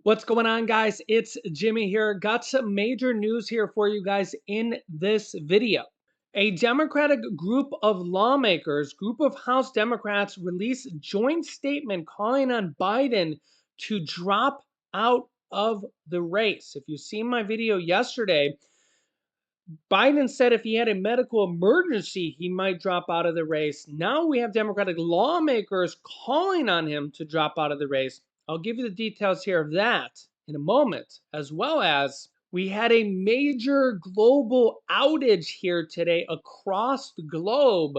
What's going on, guys? It's Jimmy here. Got some major news here for you guys in this video. A Democratic group of lawmakers, group of House Democrats, released a joint statement calling on Biden to drop out of the race. If you see my video yesterday, Biden said if he had a medical emergency, he might drop out of the race. Now we have Democratic lawmakers calling on him to drop out of the race. I'll give you the details here of that in a moment, as well as we had a major global outage here today across the globe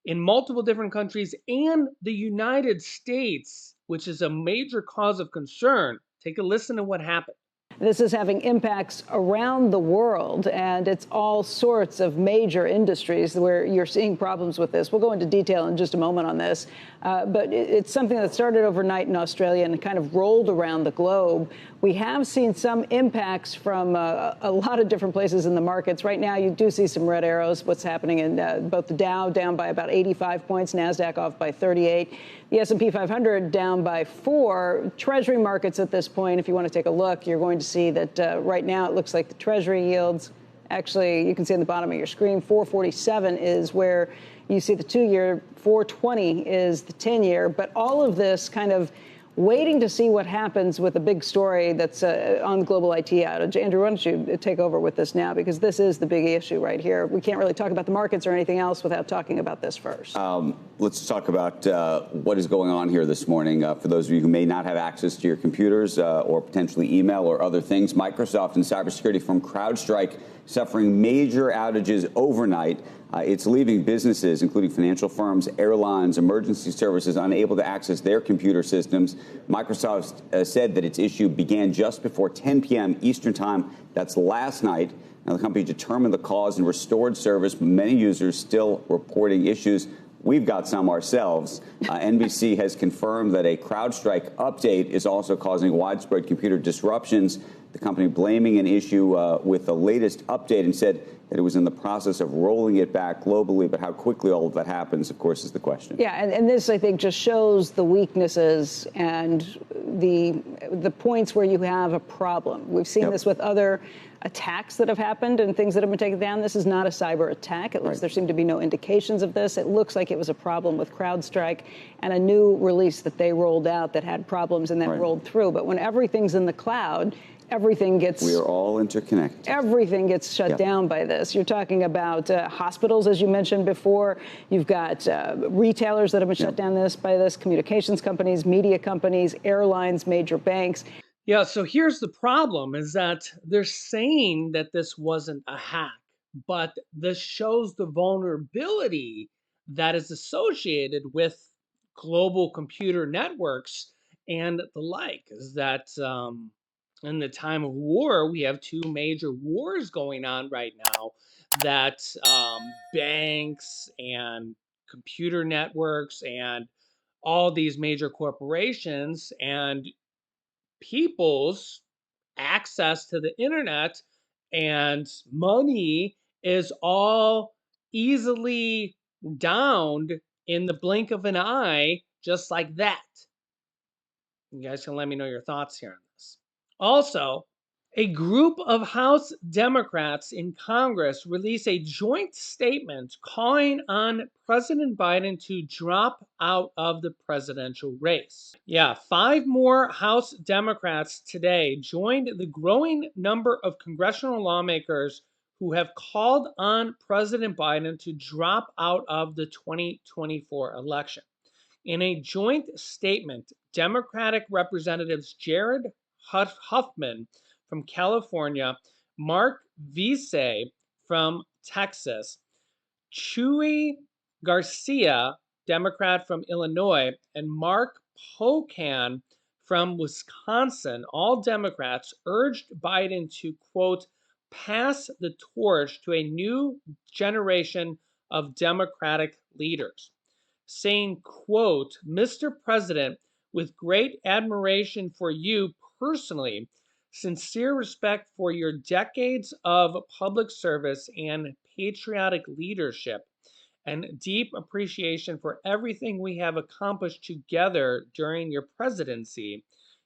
in multiple different countries and the United States, which is a major cause of concern. Take a listen to what happened. This is having impacts around the world, and it's all sorts of major industries where you're seeing problems with this. We'll go into detail in just a moment on this, but it's something that started overnight in Australia and kind of rolled around the globe. We have seen some impacts from a lot of different places in the markets. Right now, you do see some red arrows. What's happening in both the Dow down by about 85 points, NASDAQ off by 38, the S&P 500 down by 4. Treasury markets at this point, if you want to take a look, you're going to see that right now it looks like the Treasury yields, actually, you can see on the bottom of your screen, 447 is where you see the 2-year, 420 is the 10-year. But all of this kind of waiting to see what happens with the big story that's on the global IT outage. Andrew, why don't you take over with this now, because this is the big issue right here. We can't really talk about the markets or anything else without talking about this first. Let's talk about what is going on here this morning. For those of you who may not have access to your computers or potentially email or other things, Microsoft and cybersecurity firm CrowdStrike suffering major outages overnight. It's leaving businesses, including financial firms, airlines, emergency services, unable to access their computer systems. Microsoft said that its issue began just before 10 p.m. Eastern Time. That's last night. Now, the company determined the cause and restored service, but many users still reporting issues. We've got some ourselves. NBC has confirmed that a CrowdStrike update is also causing widespread computer disruptions. The company blaming an issue with the latest update and said that it was in the process of rolling it back globally. But how quickly all of that happens, of course, is the question. Yeah, and this, I think, just shows the weaknesses and the points where you have a problem. We've seen this with other attacks that have happened and things that have been taken down. This is not a cyber attack. At least there seem to be no indications of this. It looks like it was a problem with CrowdStrike and a new release that they rolled out that had problems and then rolled through. But when everything's in the cloud, everything gets... We are all interconnected. Everything gets shut down by this. You're talking about hospitals, as you mentioned before. You've got retailers that have been shut down by this, communications companies, media companies, airlines, major banks. Yeah, so here's the problem is that they're saying that this wasn't a hack, but this shows the vulnerability that is associated with global computer networks and the like. Is that in the time of war, we have two major wars going on right now that banks and computer networks and all these major corporations and people's access to the internet and money is all easily downed in the blink of an eye, just like that. You guys can let me know your thoughts here on this. Also, a group of House Democrats in Congress released a joint statement calling on President Biden to drop out of the presidential race. Yeah, 5 more House Democrats today joined the growing number of congressional lawmakers who have called on President Biden to drop out of the 2024 election. In a joint statement, Democratic Representatives Jared Huffman from California, Mark Vise from Texas, Chuy Garcia, Democrat from Illinois, and Mark Pocan from Wisconsin, all Democrats, urged Biden to, quote, pass the torch to a new generation of Democratic leaders, saying, quote, Mr. President, with great admiration for you personally, sincere respect for your decades of public service and patriotic leadership, and deep appreciation for everything we have accomplished together during your presidency,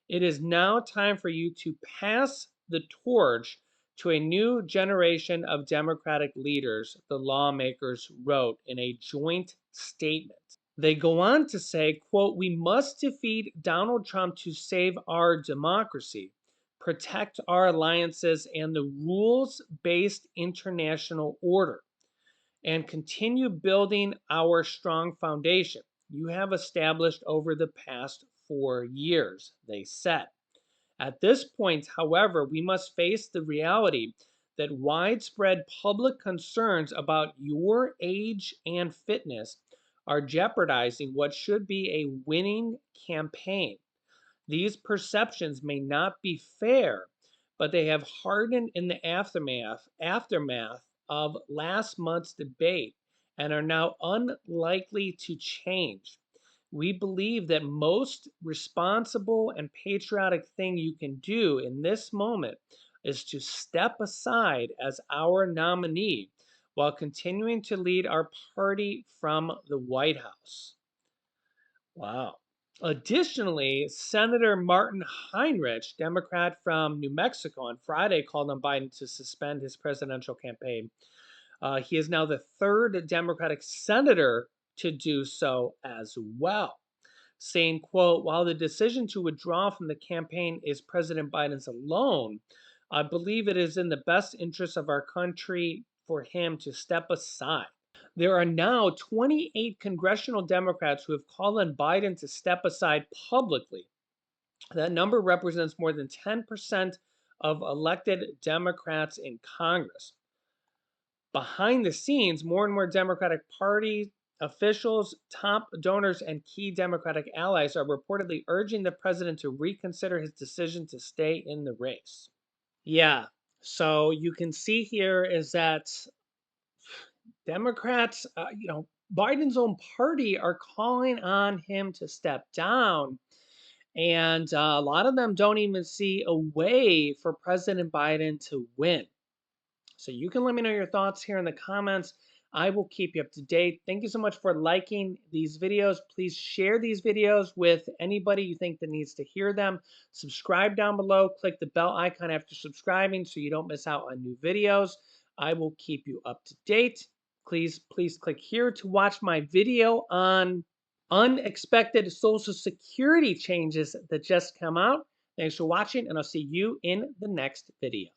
It is now time for you to pass the torch to a new generation of Democratic leaders, the lawmakers wrote in a joint statement. They go on to say, quote, we must defeat Donald Trump to save our democracy, protect our alliances and the rules-based international order, and continue building our strong foundation you have established over the past 4 years, they said. At this point, however, we must face the reality that widespread public concerns about your age and fitness are jeopardizing what should be a winning campaign. These perceptions may not be fair, but they have hardened in the aftermath of last month's debate and are now unlikely to change. We believe that most responsible and patriotic thing you can do in this moment is to step aside as our nominee while continuing to lead our party from the White House. Wow. Additionally, Senator Martin Heinrich, Democrat from New Mexico, on Friday called on Biden to suspend his presidential campaign. He is now the third Democratic senator to do so as well, saying, quote, while the decision to withdraw from the campaign is President Biden's alone, I believe it is in the best interest of our country for him to step aside. There are now 28 congressional Democrats who have called on Biden to step aside publicly. That number represents more than 10% of elected Democrats in Congress. Behind the scenes, more and more Democratic Party officials, top donors, and key Democratic allies are reportedly urging the president to reconsider his decision to stay in the race. Yeah, so you can see here is that Democrats, Biden's own party are calling on him to step down. And a lot of them don't even see a way for President Biden to win. So you can let me know your thoughts here in the comments. I will keep you up to date. Thank you so much for liking these videos. Please share these videos with anybody you think that needs to hear them. Subscribe down below. Click the bell icon after subscribing so you don't miss out on new videos. I will keep you up to date. Please click here to watch my video on unexpected Social Security changes that just come out. Thanks for watching, and I'll see you in the next video.